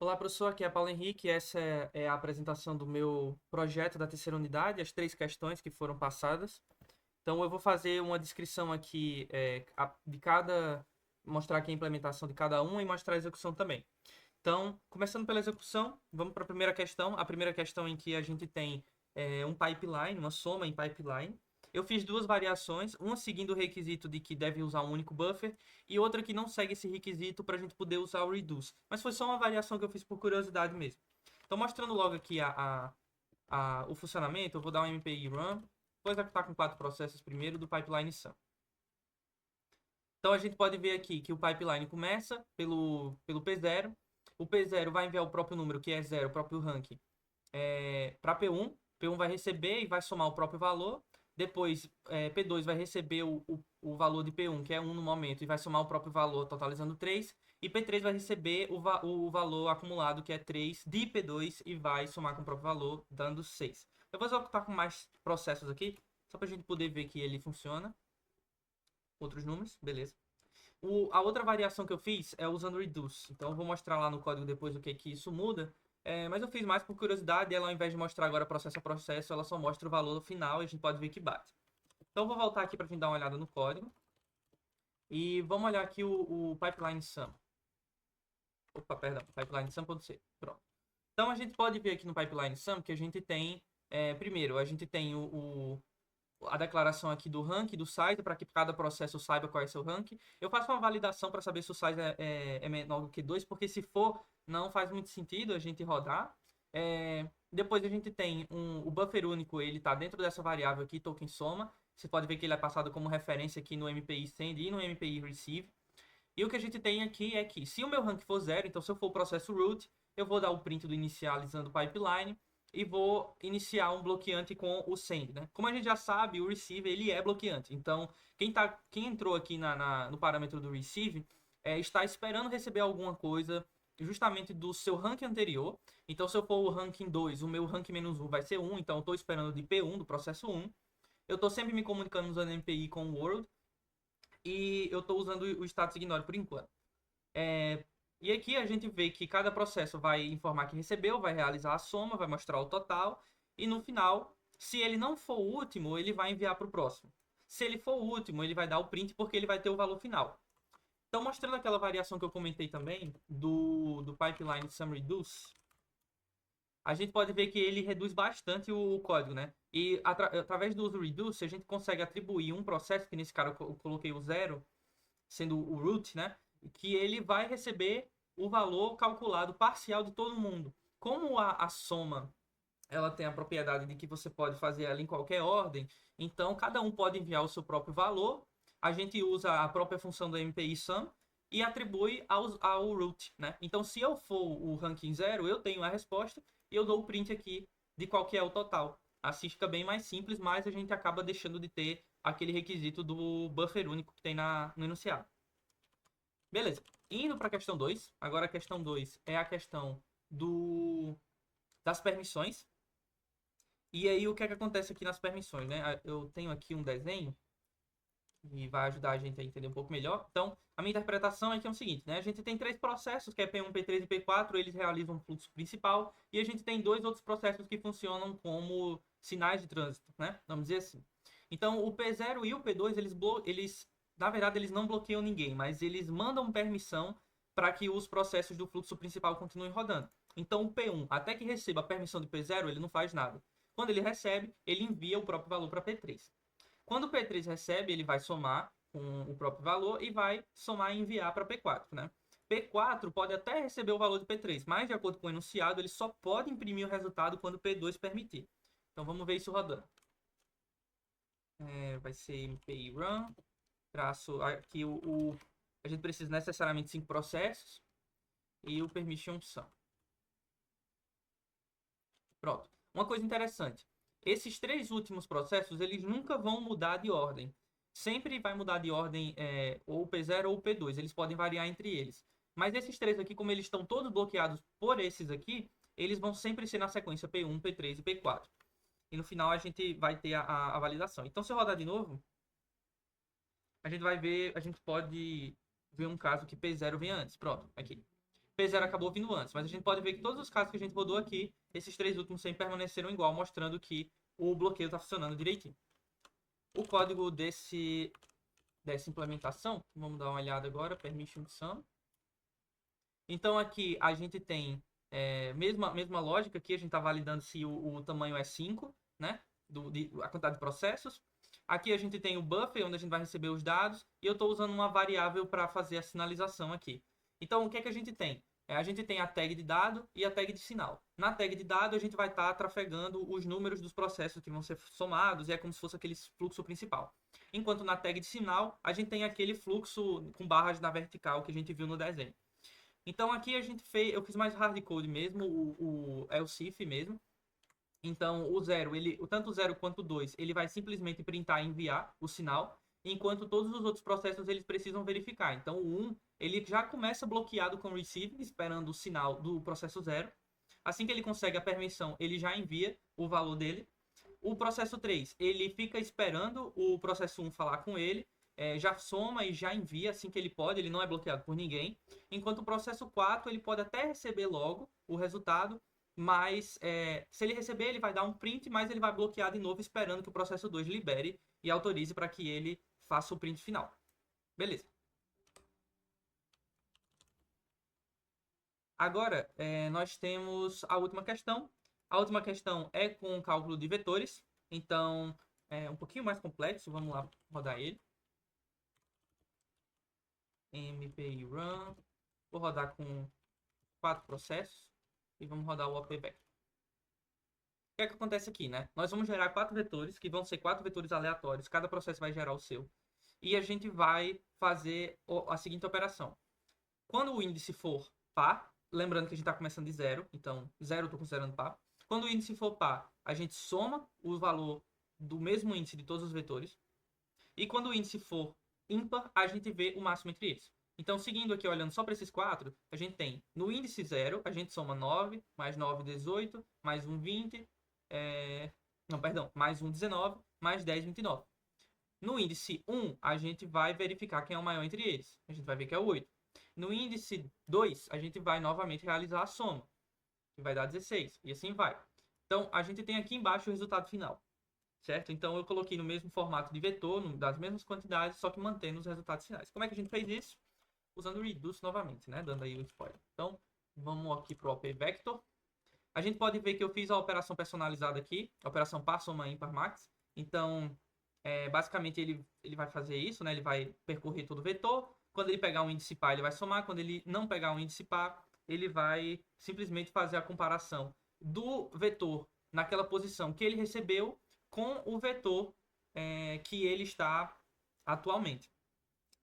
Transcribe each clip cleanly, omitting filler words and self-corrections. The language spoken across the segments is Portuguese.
Olá, professor. Aqui é Paulo Henrique. Essa é a apresentação do meu projeto da terceira unidade, as três questões que foram passadas. Então, eu vou fazer uma descrição aqui de cada, mostrar aqui a implementação de cada uma e mostrar a execução também. Então, começando pela execução, vamos para a primeira questão. A primeira questão em que a gente tem um pipeline, uma soma em pipeline. Eu fiz duas variações, uma seguindo o requisito de que deve usar um único buffer e outra que não segue esse requisito para a gente poder usar o reduce. Mas foi só uma variação que eu fiz por curiosidade mesmo. Então, mostrando logo aqui o funcionamento, eu vou dar um MPI run, vou executar com quatro processos primeiro do pipeline sum. Então, a gente pode ver aqui que o pipeline começa pelo P0. O P0 vai enviar o próprio número, que é 0, o próprio rank, para P1. P1 vai receber e vai somar o próprio valor. Depois, P2 vai receber o valor de P1, que é 1 no momento, e vai somar o próprio valor, totalizando 3. E P3 vai receber o valor acumulado, que é 3, de P2, e vai somar com o próprio valor, dando 6. Eu vou executar com mais processos aqui, só para a gente poder ver que ele funciona. Outros números, beleza. A outra variação que eu fiz é usando reduce. Então eu vou mostrar lá no código depois o que isso muda. Mas eu fiz mais por curiosidade. Ela, ao invés de mostrar agora processo a processo, ela só mostra o valor final e a gente pode ver que bate. Então eu vou voltar aqui para a gente dar uma olhada no código. E vamos olhar aqui o pipeline sum. Opa, perdão, pipeline sum.c. Pronto. Então a gente pode ver aqui no pipeline sum que a gente tem, primeiro, a gente tem a declaração aqui do rank do site, para que cada processo saiba qual é seu rank. Eu faço uma validação para saber se o size é menor do que 2, porque se for, não faz muito sentido a gente rodar. Depois a gente tem o buffer único, ele está dentro dessa variável aqui, token soma. Você pode ver que ele é passado como referência aqui no MPI send e no MPI receive. E o que a gente tem aqui é que se o meu rank for 0, então se eu for o processo root, eu vou dar o print do inicializando pipeline e vou iniciar um bloqueante com o send, né? Como a gente já sabe, o receive ele é bloqueante. Então, quem entrou aqui no parâmetro do receive está esperando receber alguma coisa justamente do seu rank anterior. Então, se eu for o ranking 2, o meu rank menos 1 vai ser 1, então eu estou esperando de P1, do processo 1. Eu estou sempre me comunicando usando MPI com o world e eu estou usando o status ignore por enquanto. E aqui a gente vê que cada processo vai informar que recebeu, vai realizar a soma, vai mostrar o total. E no final, se ele não for o último, ele vai enviar para o próximo. Se ele for o último, ele vai dar o print porque ele vai ter o valor final. Então, mostrando aquela variação que eu comentei também do pipeline sum reduce, a gente pode ver que ele reduz bastante o código, né? E através do uso reduce, a gente consegue atribuir um processo, que nesse cara eu coloquei o 0, sendo o root, né? Que ele vai receber o valor calculado parcial de todo mundo. Como a soma ela tem a propriedade de que você pode fazer ela em qualquer ordem, então cada um pode enviar o seu próprio valor. A gente usa a própria função do MPI sum e atribui ao root, né? Então, se eu for o ranking 0, eu tenho a resposta e eu dou o print aqui de qual que é o total. Assim fica bem mais simples, mas a gente acaba deixando de ter aquele requisito do buffer único que tem no enunciado. Beleza. Indo para a questão 2. Agora a questão 2 é a questão das permissões. E aí o que é que acontece aqui nas permissões, né? Eu tenho aqui um desenho e vai ajudar a gente a entender um pouco melhor. Então, a minha interpretação é que é o seguinte, né? A gente tem três processos, que é P1, P3 e P4, eles realizam um fluxo principal, e a gente tem dois outros processos que funcionam como sinais de trânsito, né? Vamos dizer assim. Então, o P0 e o P2, eles na verdade, eles não bloqueiam ninguém, mas eles mandam permissão para que os processos do fluxo principal continuem rodando. Então, o P1, até que receba a permissão do P0, ele não faz nada. Quando ele recebe, ele envia o próprio valor para P3. Quando o P3 recebe, ele vai somar com o próprio valor e vai somar e enviar para P4, né? P4 pode até receber o valor de P3, mas de acordo com o enunciado, ele só pode imprimir o resultado quando o P2 permitir. Então vamos ver isso rodando. Vai ser MPI run, traço aqui a gente precisa necessariamente 5 processos e o permission sum. Pronto. Uma coisa interessante. Esses três últimos processos, eles nunca vão mudar de ordem. Sempre vai mudar de ordem ou o P0 ou o P2. Eles podem variar entre eles. Mas esses três aqui, como eles estão todos bloqueados por esses aqui, eles vão sempre ser na sequência P1, P3 e P4. E no final a gente vai ter a validação. Então, se eu rodar de novo, a gente pode ver um caso que P0 vem antes. Pronto, aqui. P0 acabou vindo antes. Mas a gente pode ver que todos os casos que a gente rodou aqui, esses 3 últimos sempre permaneceram igual, mostrando que o bloqueio está funcionando direitinho. O código dessa implementação, vamos dar uma olhada agora, permission sum. Então aqui a gente tem mesma lógica aqui, a gente está validando se o tamanho é 5, né? A quantidade de processos. Aqui a gente tem o buffer, onde a gente vai receber os dados, e eu estou usando uma variável para fazer a sinalização aqui. Então, o que é que a gente tem? A gente tem a tag de dado e a tag de sinal. Na tag de dado, a gente vai estar trafegando os números dos processos que vão ser somados, e é como se fosse aquele fluxo principal. Enquanto na tag de sinal, a gente tem aquele fluxo com barras na vertical que a gente viu no desenho. Então, aqui eu fiz mais hardcode mesmo, o else if mesmo. Então, tanto o 0 quanto o 2, ele vai simplesmente printar e enviar o sinal, enquanto todos os outros processos eles precisam verificar. Então, o 1, ele já começa bloqueado com o receive, esperando o sinal do processo 0. Assim que ele consegue a permissão, ele já envia o valor dele. O processo 3, ele fica esperando o processo 1 falar com ele, já soma e já envia assim que ele pode, ele não é bloqueado por ninguém. Enquanto o processo 4, ele pode até receber logo o resultado, mas se ele receber, ele vai dar um print, mas ele vai bloquear de novo, esperando que o processo 2 libere e autorize para que ele faça o print final. Beleza. Agora, nós temos a última questão. A última questão é com o cálculo de vetores. Então, é um pouquinho mais complexo. Vamos lá rodar ele. MPI run. Vou rodar com 4 processos. E vamos rodar o OP vector. O que é que acontece aqui, né? Nós vamos gerar 4 vetores, que vão ser 4 vetores aleatórios. Cada processo vai gerar o seu. E a gente vai fazer a seguinte operação. Quando o índice for par, lembrando que a gente está começando de 0, então 0 eu estou considerando par. Quando o índice for par, a gente soma o valor do mesmo índice de todos os vetores. E quando o índice for ímpar, a gente vê o máximo entre eles. Então, seguindo aqui, olhando só para esses 4, a gente tem no índice 0, a gente soma 9, mais 9, 18, mais 1, 20, mais 1, 19, mais 10, 29. No índice 1, a gente vai verificar quem é o maior entre eles. A gente vai ver que é o 8. No índice 2, a gente vai novamente realizar a soma, que vai dar 16, e assim vai. Então, a gente tem aqui embaixo o resultado final, certo? Então, eu coloquei no mesmo formato de vetor, das mesmas quantidades, só que mantendo os resultados finais. Como é que a gente fez isso? Usando o reduce novamente, né? Dando aí o spoiler. Então, vamos aqui para o OP vector. A gente pode ver que eu fiz a operação personalizada aqui, a operação par, soma, ímpar, max. Então, basicamente, ele vai fazer isso, né? Ele vai percorrer todo o vetor. Quando ele pegar um índice par, ele vai somar. Quando ele não pegar um índice par, ele vai simplesmente fazer a comparação do vetor naquela posição que ele recebeu com o vetor que ele está atualmente.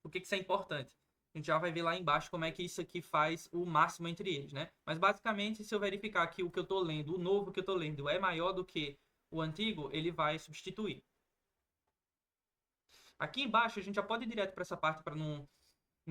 Por que isso é importante? A gente já vai ver lá embaixo como é que isso aqui faz o máximo entre eles, né? Mas basicamente, se eu verificar que o que eu estou lendo, o novo que eu estou lendo é maior do que o antigo, ele vai substituir. Aqui embaixo a gente já pode ir direto para essa parte para não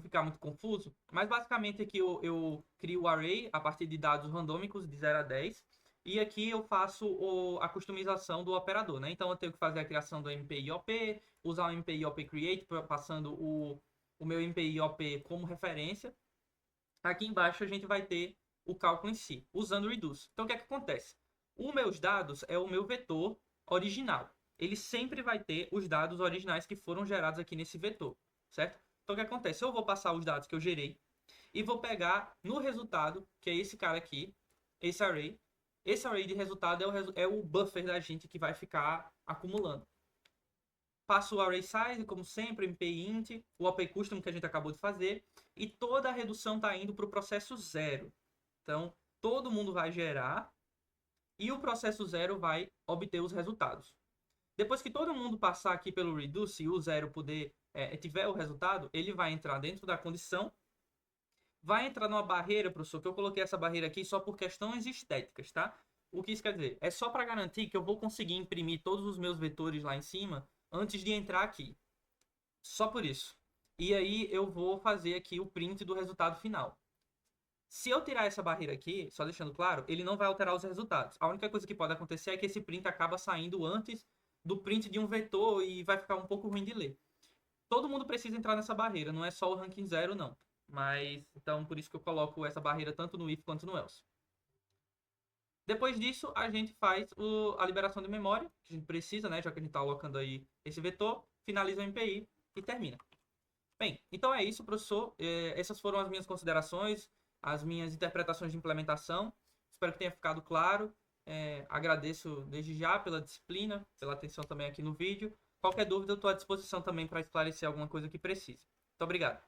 ficar muito confuso, mas basicamente aqui eu crio o array a partir de dados randômicos de 0 a 10, e aqui eu faço a customização do operador, né? Então eu tenho que fazer a criação do MPI OP, usar o MPI OP create, passando o meu MPI OP como referência. Aqui embaixo a gente vai ter o cálculo em si, usando o reduce. Então o que é que acontece? Os meus dados é o meu vetor original. Ele sempre vai ter os dados originais que foram gerados aqui nesse vetor, certo? Então o que acontece? Eu vou passar os dados que eu gerei e vou pegar no resultado, que é esse cara aqui, esse array. Esse array de resultado é o buffer da gente que vai ficar acumulando. Passo o array size, como sempre, MPI int, o OP custom que a gente acabou de fazer, e toda a redução está indo para o processo 0. Então, todo mundo vai gerar e o processo 0 vai obter os resultados. Depois que todo mundo passar aqui pelo reduce e o 0 tiver o resultado, ele vai entrar dentro da condição, vai entrar numa barreira, professor, que eu coloquei essa barreira aqui só por questões estéticas, tá? O que isso quer dizer? É só para garantir que eu vou conseguir imprimir todos os meus vetores lá em cima antes de entrar aqui. Só por isso. E aí eu vou fazer aqui o print do resultado final. Se eu tirar essa barreira aqui, só deixando claro, ele não vai alterar os resultados. A única coisa que pode acontecer é que esse print acaba saindo antes do print de um vetor e vai ficar um pouco ruim de ler. Todo mundo precisa entrar nessa barreira, não é só o ranking 0, não. Mas, então, por isso que eu coloco essa barreira tanto no if quanto no else. Depois disso, a gente faz a liberação de memória, que a gente precisa, né? Já que a gente está alocando aí esse vetor, finaliza o MPI e termina. Bem, então é isso, professor. Essas foram as minhas considerações, as minhas interpretações de implementação. Espero que tenha ficado claro. Agradeço desde já pela disciplina, pela atenção também aqui no vídeo. Qualquer dúvida, eu estou à disposição também para esclarecer alguma coisa que precise. Muito obrigado.